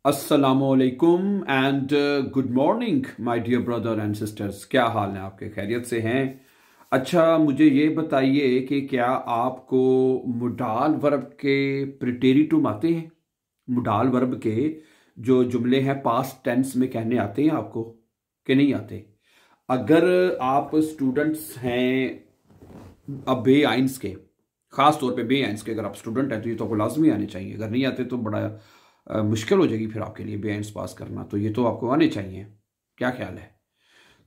अस्सलामुअलैकुम and good morning my dear brother and sisters. क्या हाल है आपके? खैरियत से हैं? अच्छा, मुझे ये बताइए कि क्या आपको मुडाल वर्ब के प्रिटेरिटुम आते हैं? मुडाल वर्ब के जो जुमले हैं पास्ट टेंस में कहने आते हैं आपको कि नहीं आते? अगर आप स्टूडेंट्स हैं अब बे आइंस के, खास तौर पे बे आइंस के, अगर आप स्टूडेंट हैं तो ये तो आपको लाजमी आने चाहिए। अगर नहीं आते तो बड़ा मुश्किल हो जाएगी फिर आपके लिए बे आइंस पास करना। तो ये तो आपको आने चाहिए। क्या ख्याल है?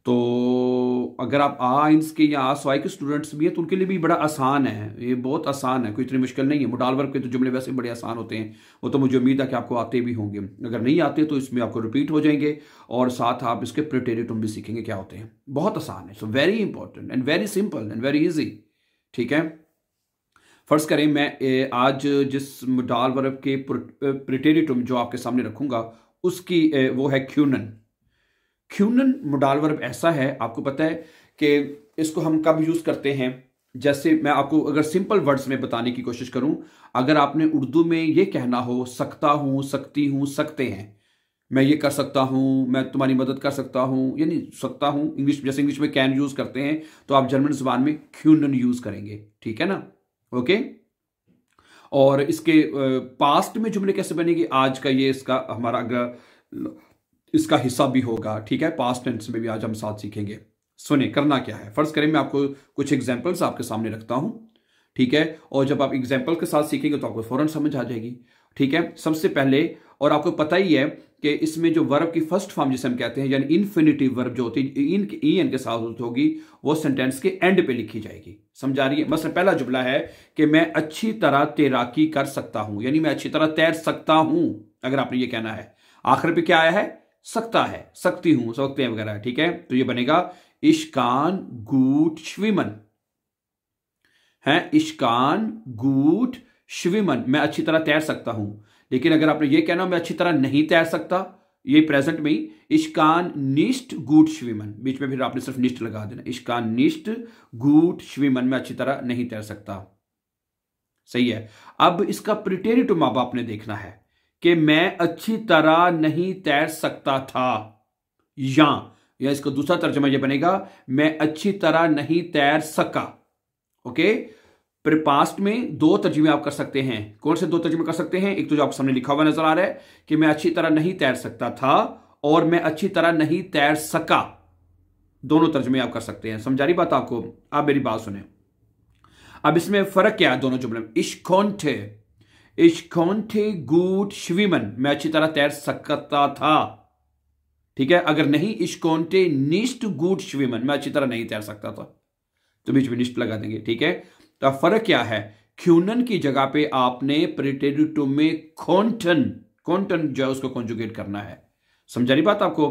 तो अगर आप आ आइंस के या आ स्वाई के स्टूडेंट्स भी हैं तो उनके लिए भी बड़ा आसान है। ये बहुत आसान है, कोई इतनी मुश्किल नहीं है। मुडाल वर्ब के तो जुमले वैसे बड़े आसान होते हैं, वो तो मुझे उम्मीद है कि आपको आते भी होंगे। अगर नहीं आते तो इसमें आपको रिपीट हो जाएंगे और साथ आप इसके प्रिटेरिटुम भी सीखेंगे क्या होते हैं। बहुत आसान है। So very important and very simple and very easy. ठीक है, फर्ज करें मैं आज जिस मुडाल वर्ब के प्रिटेरिटुम जो आपके सामने रखूंगा उसकी वो है क्यूनन। क्यूनन मुडाल वर्ब ऐसा है, आपको पता है कि इसको हम कब यूज करते हैं? जैसे मैं आपको अगर सिंपल वर्ड्स में बताने की कोशिश करूं, अगर आपने उर्दू में ये कहना हो सकता हूं, सकती हूं, सकते हैं, मैं ये कर सकता हूं, मैं तुम्हारी मदद कर सकता हूं, यानी सकता हूं इंग्लिश, जैसे इंग्लिश में कैन यूज करते हैं तो आप जर्मन जुबान में क्यूनन यूज करेंगे। ठीक है ना? ओके। और इसके पास्ट में जुमले कैसे बनेंगे, आज का ये इसका हमारा अगर इसका हिस्सा भी होगा। ठीक है, पास्ट टेंस में भी आज हम साथ सीखेंगे। सुने, करना क्या है, फर्ज करें मैं आपको कुछ एग्जांपल्स आपके सामने रखता हूं। ठीक है, और जब आप एग्जांपल के साथ सीखेंगे तो आपको फौरन समझ आ जाएगी। ठीक है, सबसे पहले, और आपको पता ही है कि इसमें जो वर्ब की फर्स्ट फॉर्म जिसे हम कहते हैं यानी इन्फिनिटिव वर्ब जो होती है इन के साथ होगी, वो सेंटेंस के एंड पे लिखी जाएगी। समझा रही है? मसलन पहला जुमला है कि मैं अच्छी तरह तैराकी कर सकता हूं, यानी मैं अच्छी तरह तैर सकता हूं। अगर आपने ये कहना है, आखिर पे क्या आया है? सकता है, सकती हूं, सकते हैं वगैरह। ठीक है, तो ये बनेगा इश्कान गुट श्विमन है। इश्कान गुट श्विमन, मैं अच्छी तरह तैर सकता हूं। लेकिन अगर आपने ये कहना मैं अच्छी तरह नहीं तैर सकता, ये प्रेजेंट में ही, इश्कान निष्ट गुट श्विमन, बीच में फिर आपने सिर्फ निष्ट लगा देना। इश्कान निष्ट गुट श्विमन, मैं अच्छी तरह नहीं तैर सकता। सही है। अब इसका प्रिटेरिटुम अब आपने देखना है कि मैं अच्छी तरह नहीं तैर सकता था, या इसका दूसरा तर्जुमा यह बनेगा मैं अच्छी तरह नहीं तैर सका। ओके, पास्ट में दो तर्जुमे आप कर सकते हैं। कौन से दो तर्जुमे कर सकते हैं? एक तो जो आपके सामने लिखा हुआ नजर आ रहा है कि मैं अच्छी तरह नहीं तैर सकता था और मैं अच्छी तरह नहीं तैर सका, दोनों तर्जुमे आप कर सकते हैं। समझा रही बात आपको? आप मेरी बात सुने। अब इसमें फर्क क्या है दोनों जुमले में? इश्कोंटे गुट श्विमन, मैं अच्छी तरह तैर सकता था। ठीक है, अगर नहीं इश्कोंटे निष्ट गुट श्विमन, मैं अच्छी तरह नहीं तैर सकता था, तो बीच में निष्ट लगा देंगे। ठीक है, तो अब फर्क क्या है? क्यूनन की जगह पे आपने प्रिटेरिटुम में कॉन्टन जो है उसको कॉन्जुगेट करना है। समझा रही बात आपको?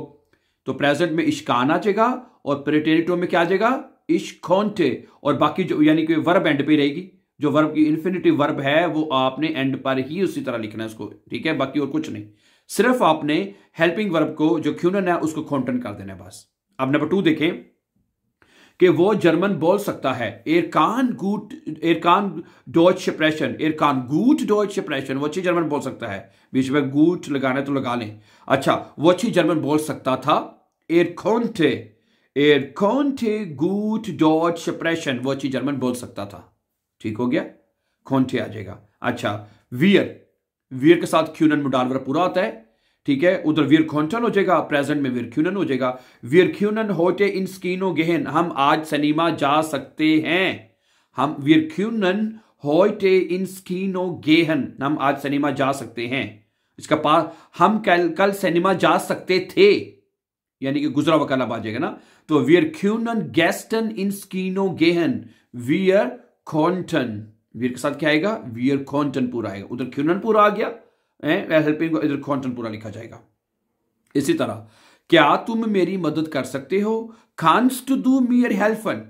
तो प्रेजेंट में इश्कान आ जाएगा और प्रिटेरिटुम में क्या आ जाएगा? इश्कोंटे, और बाकी जो यानी कि वर्ब एंड पे रहेगी, जो वर्ब की इन्फिनिटिव वर्ब है वो आपने एंड पर ही उसी तरह लिखना है उसको। ठीक है, बाकी और कुछ नहीं, सिर्फ आपने हेल्पिंग वर्ब को जो क्यूनन है उसको कॉन्टन कर देना है बस। अब नंबर 2 देखें कि वो जर्मन बोल सकता है। एरकान डॉइच स्प्रेशन, एरकान गूट डॉइच स्प्रेशन, वो अच्छी जर्मन बोल सकता है। बीच में गूट लगाना है तो लगा लें। अच्छा, वो अच्छी जर्मन बोल सकता था। एरकोंटे गूट डॉइच स्प्रेशन, वो अच्छी जर्मन बोल सकता था। ठीक हो गया, खोंटे आ जाएगा। अच्छा, वियर के साथ क्यूनन मुडाल वर्ब पूरा आता है। ठीक है, उधर वियर कॉन्टन हो जाएगा, प्रेजेंट में वियर क्यूनन हो जाएगा। वियर क्यूनन होटे इन स्कीनो गेहन, हम आज सिनेमा जा सकते हैं। हम वियर क्यूनन होटे इन स्कीनो गेहन, हम आज सिनेमा जा सकते हैं। इसका पास हम कल सिनेमा जा सकते थे, यानी कि गुजरा वकाला आ जाएगा ना। तो वियर क्यूनन गेस्टन इन स्कीनो गेहन, वियर कॉन्टन, वियर के साथ क्या आएगा? वियर कॉन्टन पूरा आएगा। उधर क्यूनन पूरा आ गया, हेल्पिंग को इधर कॉन्टन पूरा लिखा जाएगा। इसी तरह, क्या तुम मेरी मदद कर सकते हो? कांस्ट डू मियर हेल्फन,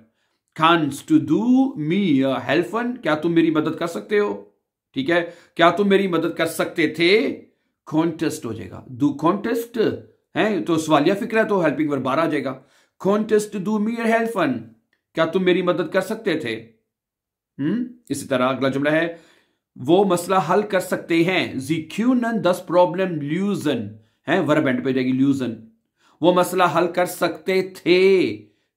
कांस्ट डू मियर हेल्फन, क्या तुम मेरी मदद कर सकते हो? ठीक है, क्या तुम मेरी मदद कर सकते थे? कॉन्टेस्ट हो जाएगा, डू कॉन्टेस्ट है तो सवालिया फिक्र है तो हेल्पिंग वर्ब बाहर आ जाएगा। कॉन्टेस्ट डू मियर हेल्फन, क्या तुम मेरी मदद कर सकते थे? इसी तरह अगला जुमला है वो मसला हल कर सकते हैं। जी क्यूनन दस प्रॉब्लम ल्यूजन है, वर्ब एंड पे जाएगी ल्यूजन। वो मसला हल कर सकते थे।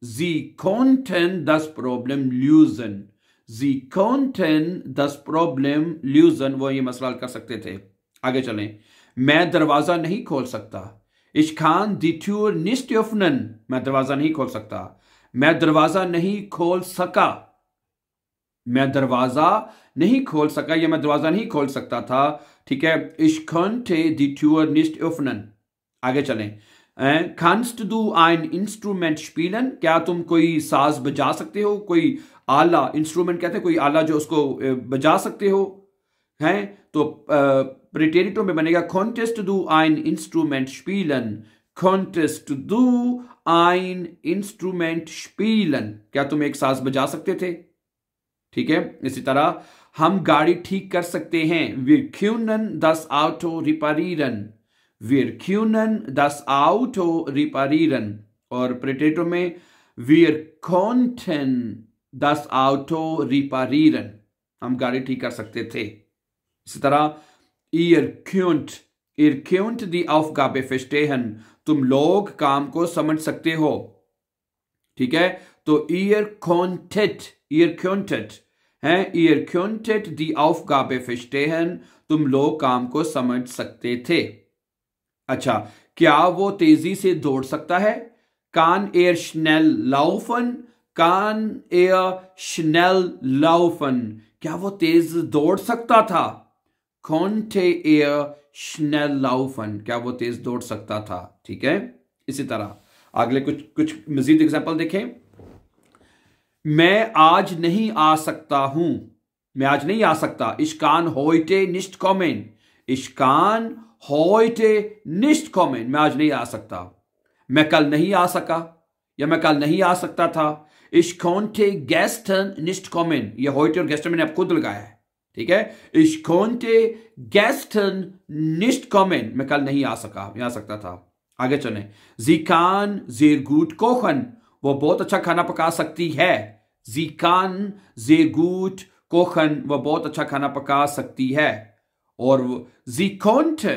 जी कॉन्टेन दस प्रॉब्लम ल्यूजन, जी कॉन्टेन दस प्रॉब्लम ल्यूजन, वो ये मसला हल कर सकते थे। आगे चलें। मैं दरवाजा नहीं खोल सकता। Ich kann die Tür nicht öffnen, मैं दरवाजा नहीं खोल सकता। मैं दरवाजा नहीं खोल सका, मैं दरवाजा नहीं खोल सका या मैं दरवाजा नहीं खोल सकता था। ठीक है, Ich konnte die Tür nicht öffnen। आगे चलें। Kannst du ein Instrument spielen? क्या तुम कोई साज बजा सकते हो? कोई आला, इंस्ट्रूमेंट कहते हैं कोई आला जो उसको बजा सकते हो, हैं? तो प्रेटेरिटो में बनेगा Konntest du ein Instrument spielen? Konntest du ein Instrument spielen? क्या तुम एक साज बजा सकते थे? ठीक है, इसी तरह हम गाड़ी ठीक कर सकते हैं। Wir können das Auto reparieren, wir können das Auto reparieren। और प्रेटेरिटो में wir konnten das Auto reparieren, हम गाड़ी ठीक कर सकते थे। इसी तरह ihr könnt die Aufgabe verstehen, तुम लोग काम को समझ सकते हो। ठीक है, तो ihr könntet है, ihr könntet die Aufgabe verstehen, तुम लोग काम को समझ सकते थे। अच्छा, क्या वो तेजी से दौड़ सकता है? Kann er schnell laufen? Kann er schnell laufen? क्या वो तेज दौड़ सकता था? Konnte er schnell laufen? क्या वो तेज दौड़ सकता था? ठीक है, इसी तरह अगले कुछ मजीद एग्जांपल देखें। मैं आज नहीं आ सकता हूं, मैं आज नहीं आ सकता। Ich kann heute nicht kommen, ich kann heute nicht kommen, मैं आज नहीं आ सकता। मैं कल नहीं आ सका या मैं कल नहीं आ सकता था। Ich konnte gestern nicht kommen, ये heute और gestern मैंने अब खुद लगाया है। ठीक है, Ich konnte gestern nicht kommen, मैं कल नहीं आ सकता था। आगे चलें। Sie kann sehr gut kochen, वो बहुत अच्छा खाना पका सकती है। Sie kann sehr gut kochen, वो बहुत अच्छा खाना पका सकती है। और sie konnte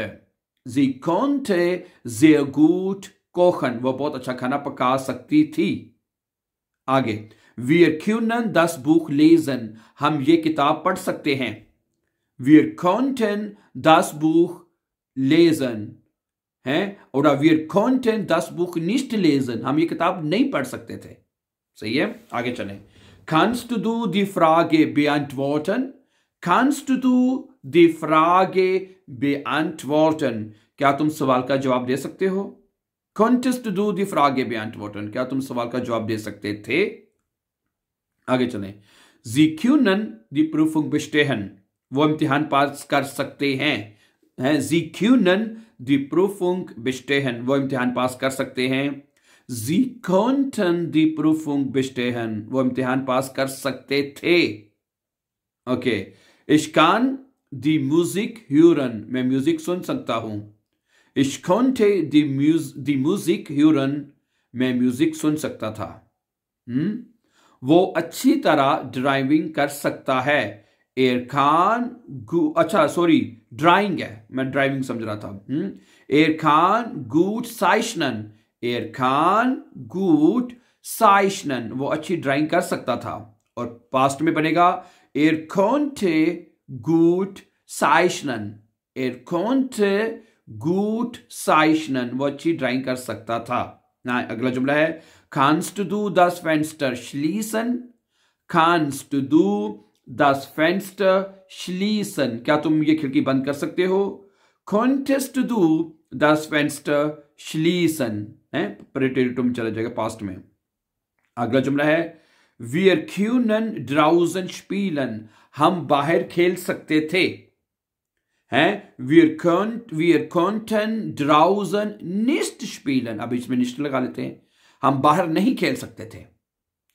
sehr gut kochen, वो बहुत अच्छा खाना पका सकती थी। आगे, wir können das Buch lesen, हम ये किताब पढ़ सकते हैं। Wir konnten das Buch lesen है, और wir konnten das Buch nicht lesen, हम ये किताब नहीं पढ़ सकते थे। सही है, आगे चलें। Kannst du die Frage beantworten? Kannst du die Frage beantworten? क्या तुम सवाल का जवाब दे सकते हो? Konntest du die Frage beantworten? क्या तुम सवाल का जवाब दे सकते थे? आगे चलें। Sie können die Prüfung bestehen, वो इम्तिहान पास कर सकते हैं। Sie können die Prüfung bestehen, वो इम्तिहान पास कर सकते हैं। Sie konnten die Prüfung bestehen, वो इम्तिहान पास कर सकते थे। Okay, Ich kann die Musik hören, मैं म्यूजिक सुन सकता हूं। Ich konnte die Musik hören, मैं म्यूजिक सुन सकता था। वो अच्छी तरह ड्राइविंग कर सकता है। Er kann अच्छा सॉरी ड्राइंग है, मैं ड्राइविंग समझ रहा था। Er kann gut zeichnen, er kann gut zeichnen, वो अच्छी ड्राइंग कर सकता था। और पास्ट में बनेगा er konnte gut zeichnen, er konnte gut zeichnen, वो अच्छी ड्राइंग कर सकता था ना। अगला जुमला है kannst du das Fenster schließen? Kannst du das Fenster schließen? क्या तुम ये खिड़की बंद कर सकते हो? Konntest du das Fenster schließen? है, प्रेटेरिटो में चला जाएगा पास्ट में। अगला जुमला है wir können draußen spielen, हम बाहर खेल सकते थे। हैं, wir konnten draußen nicht spielen, अब इसमें nicht लगा लेते हैं, हम बाहर नहीं खेल सकते थे।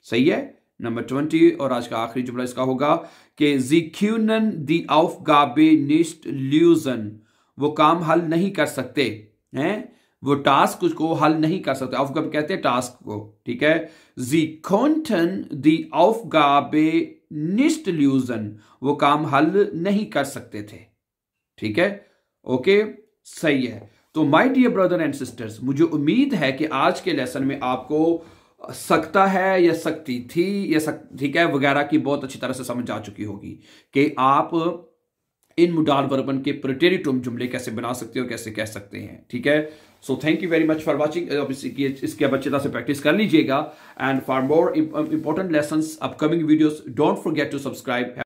सही है, नंबर 20 और आज का आखिरी जुमला इसका होगा कि Sie können die Aufgabe nicht lösen, वो काम हल नहीं कर सकते हैं। वो टास्क को हल नहीं कर सकते। Aufgabe कहते हैं टास्क को, ठीक है। Sie konnten die Aufgabe nicht lösen, वो काम हल नहीं कर सकते थे, ठीक है। ओके, सही है। तो my dear brother and sisters, मुझे उम्मीद है कि आज के लेसन में आपको सकता है या सकती थी या ठीक है वगैरह की बहुत अच्छी तरह से समझ आ चुकी होगी कि आप इन मोडाल वर्बन के प्रेटेरिटुम जुमले कैसे बना सकते हो, कैसे कह सकते हैं, ठीक है। So thank you very much for watching. इसके अब अच्छी तरह से प्रैक्टिस कर लीजिएगा। And for more important lessons upcoming videos don't forget to subscribe.